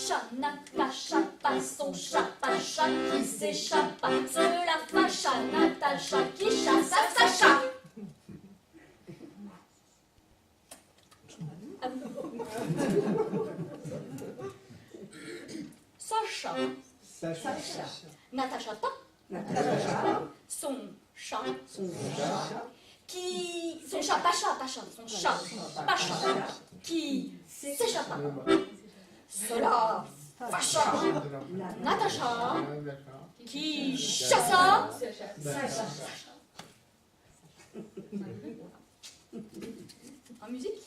chat, Natacha passe son chat, pas chat qui s'échappe, cela fâcha, Natacha qui chasse à Sacha. Sacha. Natacha pas. Son chat. Qui. Son chat, pas chat, son chat, pas chat. Qui s'échappa. Cela fâcha. Natacha. Qui chassa. En musique.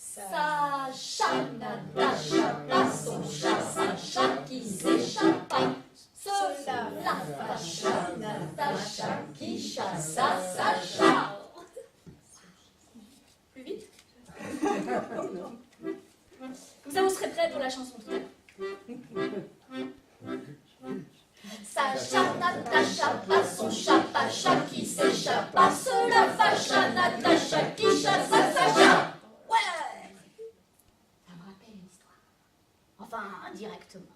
Sacha, Natacha, pas son chat, Sacha qui s'échappa. Cela fâcha, Natacha qui chassa Sacha. Plus vite. Comme ça, vous serez prêts pour la chanson tout à l'heure. Sacha, Natacha, pas son chat, pas chat qui s'échappa. Cela fâcha, Natacha qui chassa Sacha. Ouais! Ça me rappelle une histoire. Enfin, indirectement.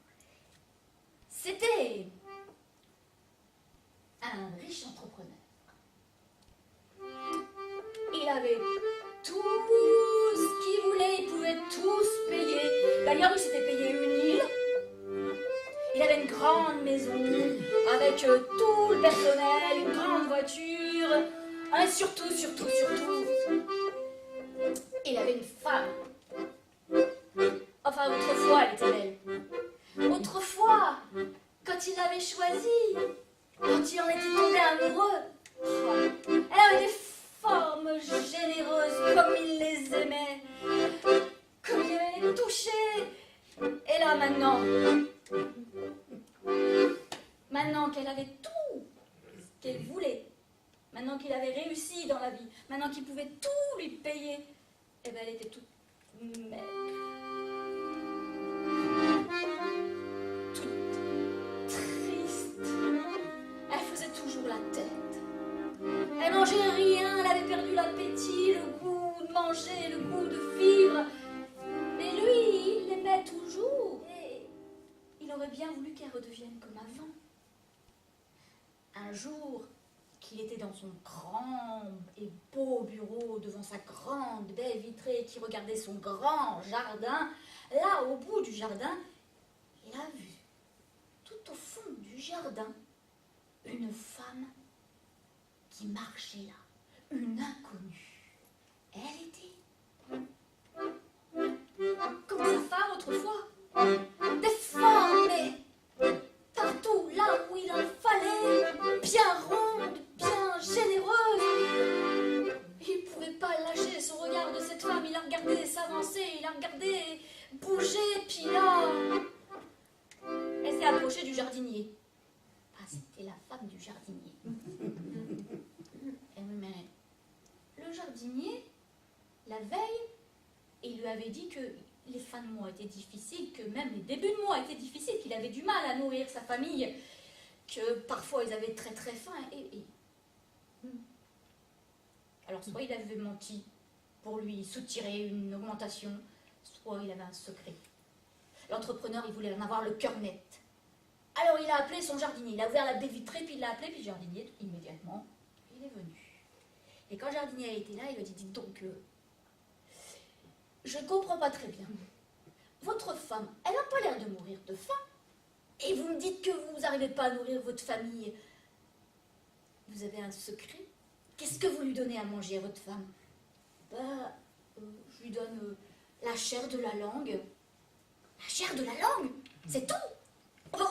C'était un riche entrepreneur. Il avait tout ce qu'il voulait, il pouvait tout se payer. D'ailleurs, il s'était payé une île. Il avait une grande maison avec tout le personnel, une grande voiture. Et surtout, il avait une femme. Enfin, autrefois, elle était belle. Autrefois, quand il l'avait choisie, quand il en était tombé amoureux, elle avait des formes généreuses comme il les aimait, comme il aimait les toucher. Et là, maintenant qu'elle avait tout ce qu'elle voulait, maintenant qu'il avait réussi dans la vie, maintenant qu'il pouvait tout lui payer, eh bien, elle était toute maigre. Elle faisait toujours la tête. Elle mangeait rien, elle avait perdu l'appétit, le goût de manger, le goût de vivre. Mais lui, il l'aimait toujours. Et il aurait bien voulu qu'elle redevienne comme avant. Un jour, qu'il était dans son grand et beau bureau, devant sa grande baie vitrée, qui regardait son grand jardin, là, au bout du jardin, il a vu, tout au fond du jardin, une femme qui marchait là, une inconnue. Elle était comme sa femme autrefois, déformée, partout là où il en fallait, bien ronde, bien généreuse. Il ne pouvait pas lâcher son regard de cette femme, il la regardait s'avancer, il la regardait bouger, puis là, elle s'est approchée du jardinier. C'était la femme du jardinier. Mais le jardinier, la veille, il lui avait dit que les fins de mois étaient difficiles, que même les débuts de mois étaient difficiles, qu'il avait du mal à nourrir sa famille, que parfois ils avaient très très faim. Alors soit il avait menti pour lui soutirer une augmentation, soit il avait un secret. L'entrepreneur, il voulait en avoir le cœur net. Alors il a appelé son jardinier, il a ouvert la baie vitrée, puis il l'a appelé, puis le jardinier, immédiatement, il est venu. Et quand le jardinier a été là, il lui a dit, dites donc, je ne comprends pas très bien. Votre femme, elle n'a pas l'air de mourir de faim. Et vous me dites que vous n'arrivez pas à nourrir votre famille. Vous avez un secret? Qu'est-ce que vous lui donnez à manger à votre femme? Je lui donne la chair de la langue. La chair de la langue? C'est tout? Oh,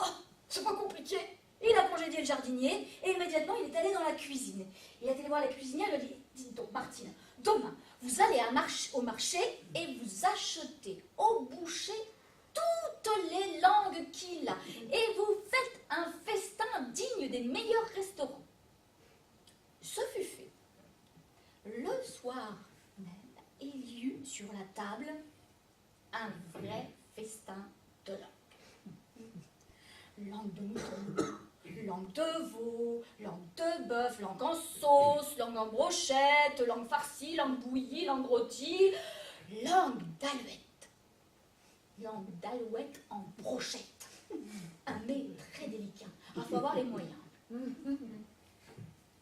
c'est pas compliqué. Il a congédié le jardinier et immédiatement il est allé dans la cuisine. Il est allé voir la cuisinière et lui a dit, dites donc Martine, demain vous allez au marché et vous achetez au boucher toutes les langues qu'il a et vous faites un festin digne des meilleurs restaurants. Ce fut fait. Le soir même, il y eut sur la table un vrai festin de langues. Langue de mouton, langue de veau, langue de bœuf, langue en sauce, langue en brochette, langue farcie, langue bouillie, langue rôtie, langue d'alouette. langue d'alouette en brochette. Un mets très délicat. Il faut avoir les moyens.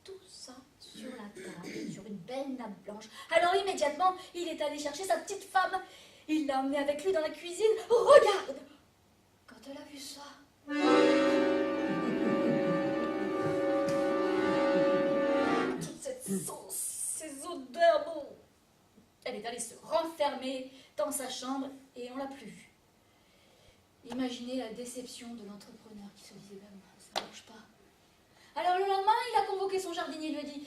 Tout ça sur la table, sur une belle nappe blanche. Alors immédiatement, il est allé chercher sa petite femme. Il l'a emmenée avec lui dans la cuisine. Regarde! Quand elle a vu ça... toute cette sauce, ces odeurs, bon... Elle est allée se renfermer dans sa chambre et on l'a plus vue. Imaginez la déception de l'entrepreneur qui se disait ben, ça marche pas. Alors le lendemain, il a convoqué son jardinier et lui a dit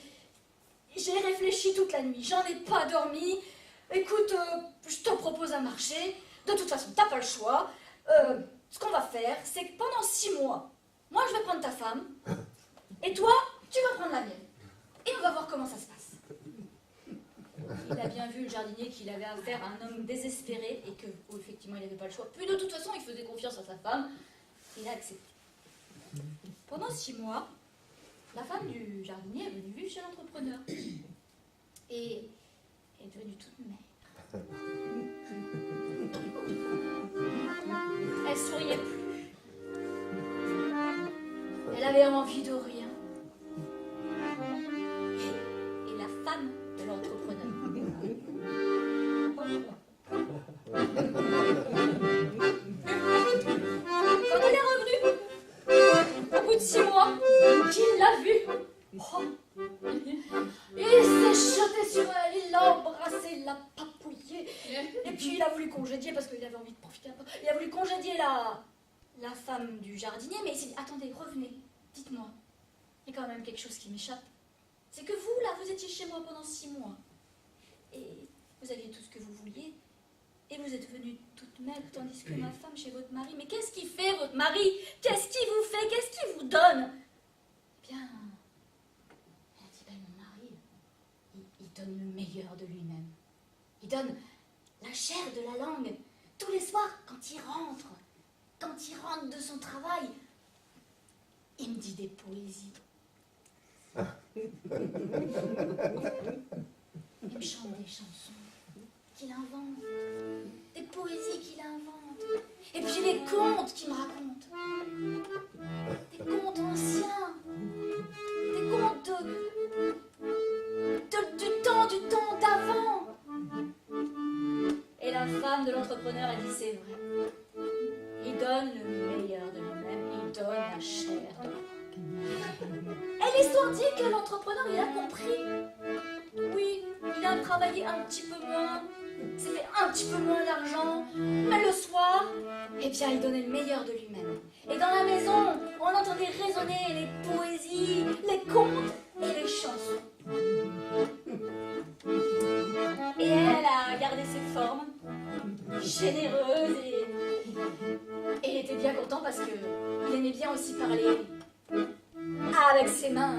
j'ai réfléchi toute la nuit, j'en ai pas dormi. Écoute, je te propose un marché. De toute façon, t'as pas le choix. Ce qu'on va faire, c'est que pendant 6 mois, moi je vais prendre ta femme et toi, tu vas prendre la mienne. Et on va voir comment ça se passe. Il a bien vu, le jardinier, qu'il avait affaire à un homme désespéré et que, effectivement, il n'avait pas le choix. Puis de toute façon, il faisait confiance à sa femme. Il a accepté. Pendant 6 mois, la femme du jardinier est venue vivre chez l'entrepreneur. Et elle est devenue toute maigre. Elle souriait plus. Elle avait envie de rien. Et la femme de l'entrepreneur. Quand elle est revenue, au bout de 6 mois, qu'il l'a vue, il s'est jeté sur elle, il l'a embrassée, il l'a papouillée, et puis il a voulu congédier, parce qu'il avait envie de profiter un peu, il a voulu congédier la femme du jardinier, mais il s'est dit, attendez, revenez, dites-moi, il y a quand même quelque chose qui m'échappe. C'est que vous, là, vous étiez chez moi pendant 6 mois, et vous aviez tout ce que vous vouliez, et vous êtes venue toute maigre, tandis que ma femme chez votre mari, mais qu'est-ce qu'il fait, votre mari? Qu'est-ce qu'il vous fait? Qu'est-ce qu'il vous donne? Eh bien, elle a dit, ben, mon mari, il donne le meilleur de lui-même. Il donne la chair de la langue. Tous les soirs, quand il rentre de son travail, il me dit des poésies. Il me chante des chansons qu'il invente, des poésies qu'il invente, et puis les contes qu'il me raconte, des contes anciens, des contes du temps d'avant. Et la femme de l'entrepreneur a dit c'est vrai, il donne le meilleur de lui-même, il donne la chair de l'homme. Et l'histoire dit que l'entrepreneur il a compris. Oui, il a travaillé un petit peu moins, s'est fait un petit peu moins d'argent, mais le soir, eh bien, il donnait le meilleur de lui-même. Et dans la maison, on entendait résonner les poésies, les contes et les chansons. Et elle a gardé ses formes, généreuse, et il était bien content parce qu'il aimait bien aussi parler avec ses mains.